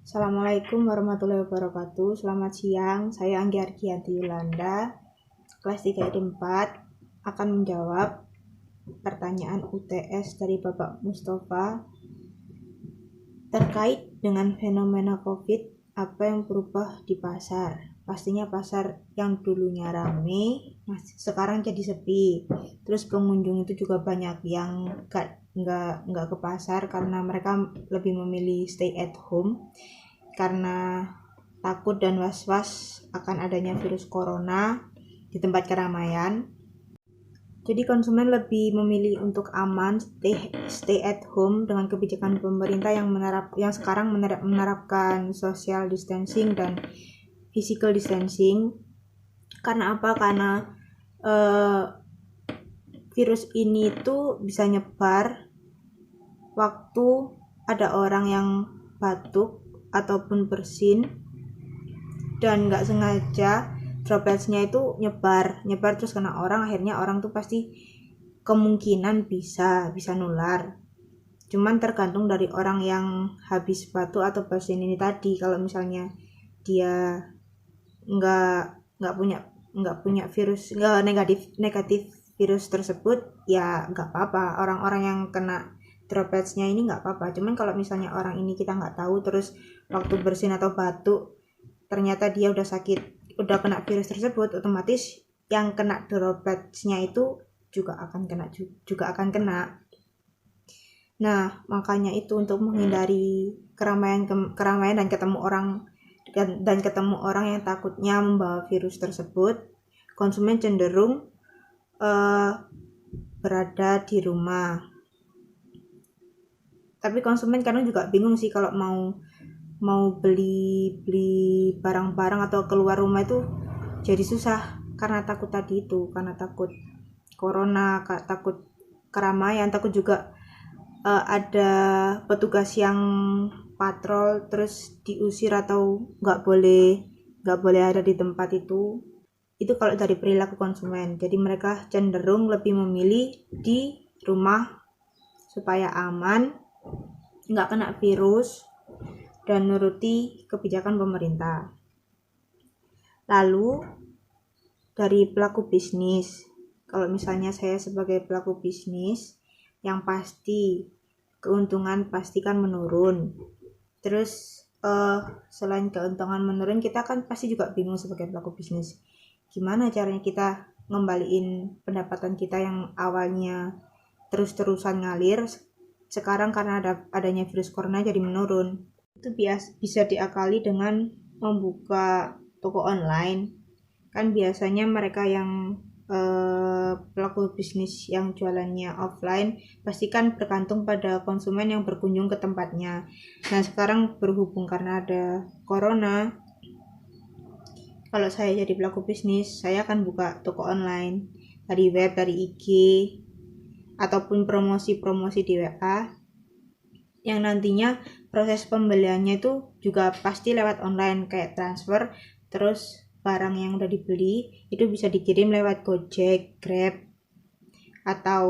Assalamualaikum warahmatullahi wabarakatuh. Selamat siang, saya Anggi Argianti Yulanda, kelas 3 ID 4, akan menjawab pertanyaan UTS dari Bapak Mustafa terkait dengan fenomena COVID. Apa yang berubah di pasar? Pastinya pasar yang dulunya rame, sekarang jadi sepi. Terus pengunjung itu juga banyak yang nggak ke pasar karena mereka lebih memilih stay at home karena takut dan was-was akan adanya virus corona di tempat keramaian. Jadi konsumen lebih memilih untuk aman stay at home dengan kebijakan pemerintah yang sekarang menerapkan social distancing dan physical distancing. Karena apa? Karena virus ini tuh bisa nyebar waktu ada orang yang batuk ataupun bersin dan nggak sengaja dropletsnya itu nyebar terus kena orang, akhirnya orang tuh pasti kemungkinan bisa nular. Cuman tergantung dari orang yang habis batuk atau bersin ini tadi. Kalau misalnya dia nggak punya virus, nggak negatif virus tersebut, ya nggak apa-apa. Orang-orang yang kena dropletsnya ini nggak apa-apa. Cuman kalau misalnya orang ini kita nggak tahu, terus waktu bersin atau batuk ternyata dia udah kena virus tersebut, otomatis yang kena dropletsnya itu juga akan kena. Nah, makanya itu untuk menghindari keramaian dan ketemu orang yang takutnya membawa virus tersebut, konsumen cenderung berada di rumah. Tapi konsumen kadang juga bingung sih kalau mau beli barang-barang atau keluar rumah itu jadi susah karena takut tadi itu, karena takut corona, takut keramaian, takut juga ada petugas yang patrol terus diusir atau nggak boleh ada di tempat itu kalau dari perilaku konsumen. Jadi mereka cenderung lebih memilih di rumah supaya aman, nggak kena virus dan nuruti kebijakan pemerintah. Lalu dari pelaku bisnis, kalau misalnya saya sebagai pelaku bisnis, yang pasti keuntungan pastikan menurun. Terus selain keuntungan menurun, kita kan pasti juga bingung sebagai pelaku bisnis. Gimana caranya kita ngembaliin pendapatan kita yang awalnya terus-terusan ngalir, sekarang karena adanya virus corona jadi menurun. Itu bisa diakali dengan membuka toko online. Kan biasanya mereka yang pelaku bisnis yang jualannya offline pastikan bergantung pada konsumen yang berkunjung ke tempatnya. Nah, sekarang berhubung karena ada corona, kalau saya jadi pelaku bisnis, saya akan buka toko online dari web, dari IG, ataupun promosi-promosi di WA yang nantinya proses pembeliannya itu juga pasti lewat online, kayak transfer, terus barang yang udah dibeli itu bisa dikirim lewat Gojek, Grab, atau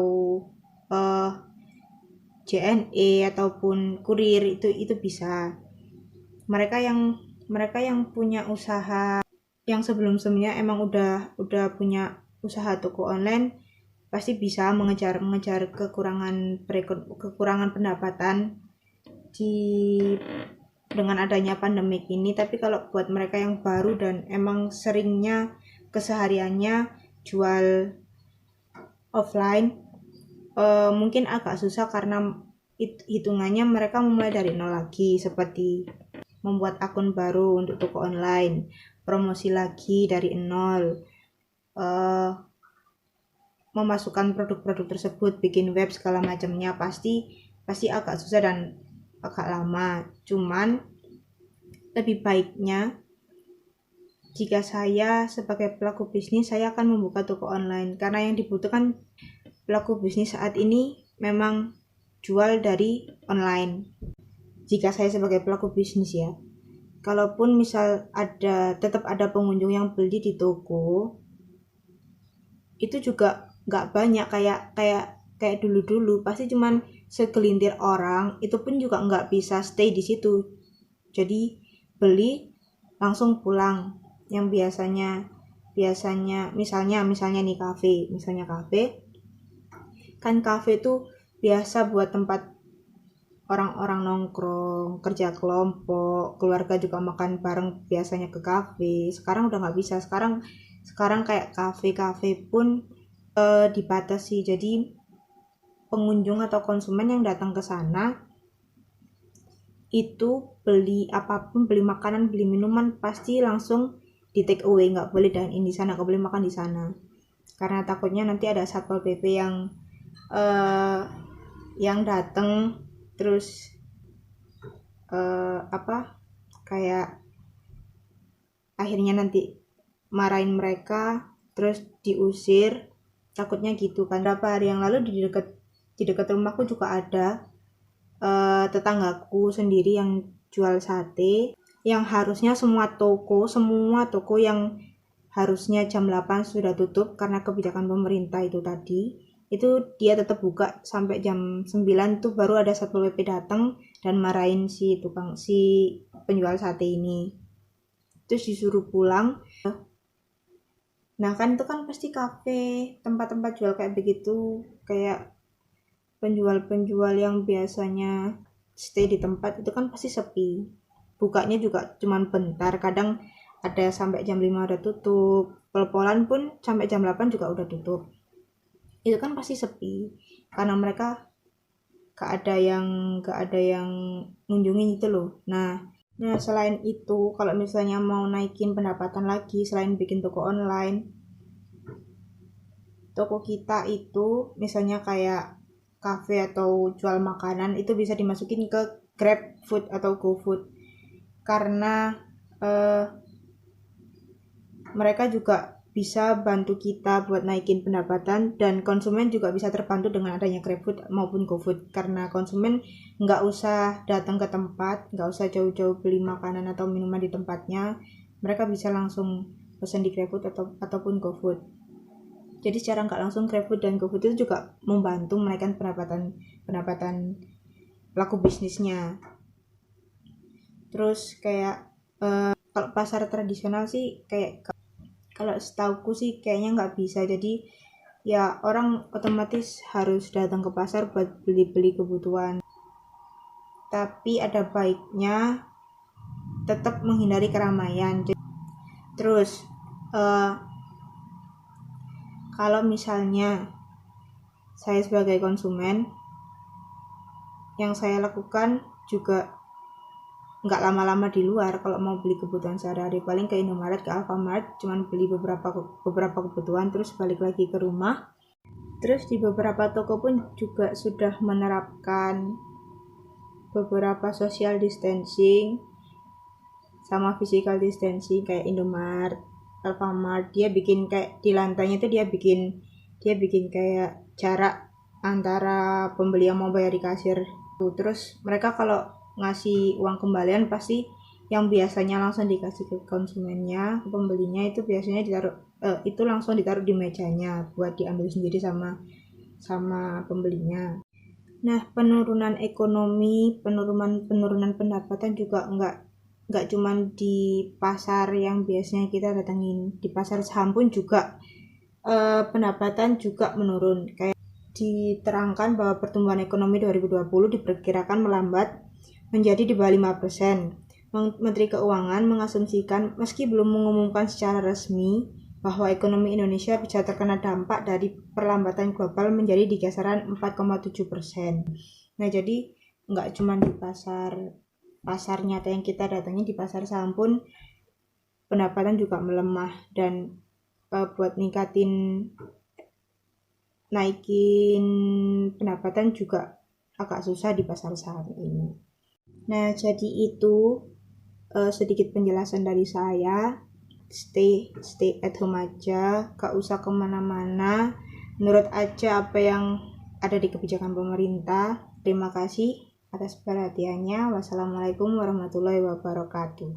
JNE ataupun kurir, itu bisa. Mereka yang punya usaha yang sebelumnya emang udah punya usaha toko online pasti bisa mengejar kekurangan pendapatan dengan adanya pandemik ini. Tapi kalau buat mereka yang baru dan emang seringnya kesehariannya jual offline, mungkin agak susah karena hitungannya mereka memulai dari nol lagi, seperti membuat akun baru untuk toko online, promosi lagi dari nol, memasukkan produk-produk tersebut, bikin web segala macamnya, pasti agak susah dan agak lama. Cuman lebih baiknya jika saya sebagai pelaku bisnis, saya akan membuka toko online karena yang dibutuhkan pelaku bisnis saat ini memang jual dari online. Jika saya sebagai pelaku bisnis ya, kalaupun misal tetap ada pengunjung yang beli di toko, itu juga nggak banyak kayak dulu, pasti cuman segelintir orang, itu pun juga nggak bisa stay di situ, Jadi beli langsung pulang. Yang biasanya misalnya nih kafe kan, kafe tuh biasa buat tempat orang-orang nongkrong, kerja kelompok, keluarga juga makan bareng biasanya ke kafe. Sekarang udah nggak bisa. Sekarang kayak kafe-kafe pun dibatasi. Jadi pengunjung atau konsumen yang datang ke sana itu beli apapun, beli makanan, beli minuman pasti langsung di take away, nggak boleh dine in di sana, nggak boleh makan di sana, karena takutnya nanti ada satpol pp yang datang terus kayak akhirnya nanti marahin mereka terus diusir, takutnya gitu kan. Beberapa hari yang lalu di dekat rumahku juga ada tetanggaku sendiri yang jual sate, yang harusnya semua toko yang harusnya jam 8 sudah tutup karena kebijakan pemerintah itu tadi, itu dia tetap buka sampai jam 9 tuh baru ada satpol pp datang dan marahin si penjual sate ini, terus disuruh pulang. Nah kan itu kan pasti kafe, tempat-tempat jual kayak begitu, kayak penjual-penjual yang biasanya stay di tempat itu kan pasti sepi, bukanya juga cuman bentar, kadang ada sampai jam 5 udah tutup, pol-polan pun sampai jam 8 juga udah tutup. Itu kan pasti sepi karena mereka gak ada yang ngunjungin itu loh. Nah selain itu, kalau misalnya mau naikin pendapatan lagi selain bikin toko online, toko kita itu misalnya kayak cafe atau jual makanan itu bisa dimasukin ke GrabFood atau GoFood, karena mereka juga bisa bantu kita buat naikin pendapatan, dan konsumen juga bisa terbantu dengan adanya GrabFood maupun GoFood, karena konsumen nggak usah datang ke tempat, nggak usah jauh-jauh beli makanan atau minuman di tempatnya, mereka bisa langsung pesan di GrabFood ataupun GoFood. Jadi secara nggak langsung GrabFood dan GoFood itu juga membantu menaikkan pendapatan pelaku bisnisnya. Terus kayak kalau pasar tradisional sih kayak, kalau setauku sih kayaknya nggak bisa. Jadi ya orang otomatis harus datang ke pasar buat beli-beli kebutuhan. Tapi ada baiknya tetap menghindari keramaian. Terus kalau misalnya saya sebagai konsumen, yang saya lakukan juga nggak lama-lama di luar. Kalau mau beli kebutuhan sehari-hari paling ke Indomaret, ke Alfamart, cuman beli beberapa kebutuhan terus balik lagi ke rumah. Terus di beberapa toko pun juga sudah menerapkan beberapa social distancing sama physical distancing, kayak Indomaret, Alfamart, dia bikin kayak di lantainya tuh dia bikin kayak jarak antara pembeli yang mau bayar di kasir. Terus mereka kalau ngasih uang kembalian pasti yang biasanya langsung dikasih ke konsumennya, ke pembelinya, itu biasanya itu langsung ditaruh di mejanya buat diambil sendiri sama pembelinya. Nah, penurunan ekonomi, penurunan pendapatan juga nggak cuman di pasar yang biasanya kita datengin, di pasar saham pun juga pendapatan juga menurun. Kayak diterangkan bahwa pertumbuhan ekonomi 2020 diperkirakan melambat menjadi di bawah 5%. Menteri Keuangan mengasumsikan meski belum mengumumkan secara resmi bahwa ekonomi Indonesia bisa terkena dampak dari perlambatan global menjadi di kisaran 4,7%. Nah, jadi nggak cuma di pasar nyata yang kita datangi, di pasar saham pun pendapatan juga melemah, dan buat naikin pendapatan juga agak susah di pasar saham ini. Nah, jadi itu sedikit penjelasan dari saya. Stay at home aja, gak usah kemana-mana, nurut aja apa yang ada di kebijakan pemerintah. Terima kasih atas perhatiannya. Wassalamualaikum warahmatullahi wabarakatuh.